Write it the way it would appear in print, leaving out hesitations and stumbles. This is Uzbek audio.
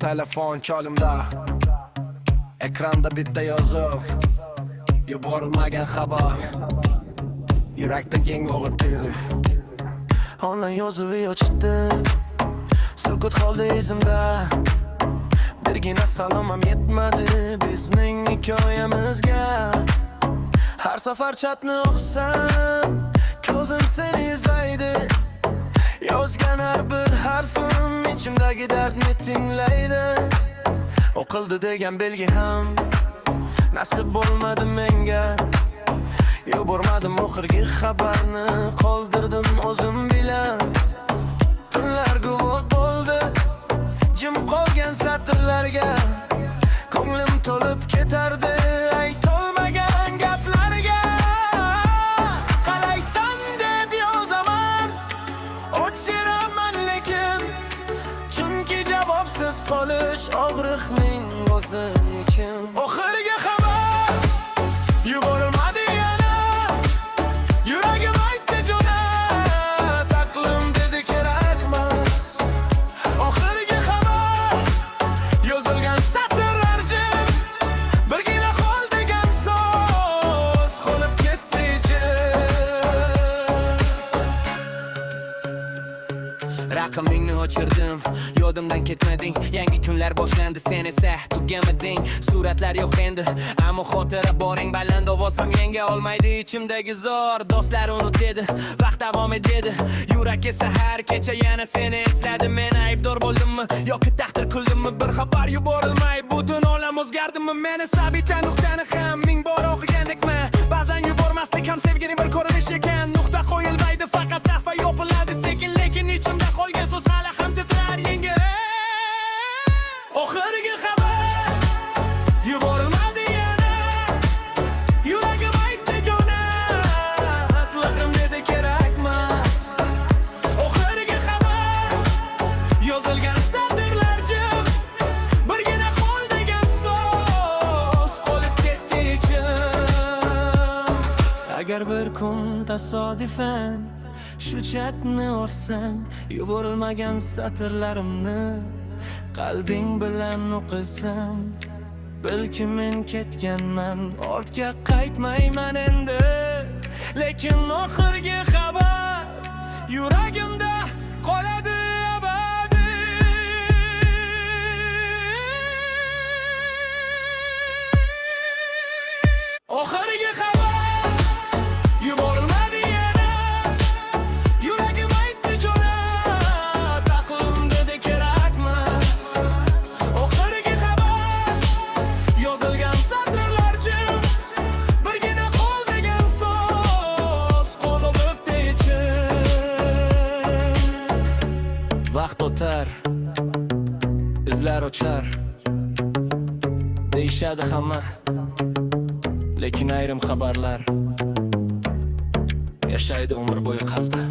Telefon çolimda, ekranda bitta yozuv, yuborilmagan xabar, yurakda keng og'irtir. Onlayn yozuvi yochdi, sukut qoldi izimda. Birgina salom ham yetmadi bizning hikoyamizga. Har safar chatni o'qisam, ko'zim seni izlaydi. Yozgan har bir harfim ichimdagi dardni tinglaydi. O'qildi degan belgi ham nasib bo'lmadi menga. Yubormadim oxirgi xabarni, qoldirdim o'zim bilan. Tunlar guvoh bo'ldi jim qolgan satrlarga. Ko'nglim to'lib ketardi aytolmagan gaplarga. Qalaysan deb yozaman, o'chiraman lekin, chunki javobsiz qolish og'riqning o'zi ekan. Oxirgi xabar yuborilmadi yana. Yuragim aytdi jo'nat, aqlim dedi kerakmas. Oxirgi xabar yozilgan satrlar jim, birgina qol degan so'z qolib ketdi ichim. Raqamingni o'chirdim, yodimdan ketmading. Yangi kunlar boshlandi, sen esa tugamading. Suratlar yo'q endi, ammo xotira boring. Baland ovoz ham yenga olmaydi ichimdagi zor. Do'stlar unut dedi, vaqt davom etdi. Yurak esa har kecha yana seni esladi. Men aybdor bo'ldimmi yoki taqdir qildimmi? Bir xabar yuborilmay butun olam o'zgardimi? Meni sabita nuqtani ham ming bor o'qigandekman. Ba'zan yubormaslik ham sevgining bir ko'rinish ekan. Nuqta qo'yilmaydi, faqat sahifa yopiladi sekin, lekin ichimda qolgan so'z hali ham titrar yengil. Oxirgi xabar yuborilmadi yana. Yuragim aytdi jo'nat, aqlim dedi kerakmas. Oxirgi xabar yozilgan satrlar jim, birgina qol degan so'z qolib ketdi ichim. Agar bir kun tasodifan shu chatni o'qsang, yuborilmagan satrlarimni qalbing bilan o'qisam, bilki men ketganman, ortga qaytmayman endi. Lekin oxirgi xabar yuragimda qoladi abadiy. Oxirgi xabar yuborilmadi yana. Yuragim aytdi jo'nat, aqlim dedi kerakmas. Oxirgi xabar yozilgan satrlar jim, birgina qol degan so'z qolibdi ichim. Vaqt o'tar, izlar ochar deyishadi hamma, lekin ayrim xabarlar yashaydi umr bo'yi qalbda.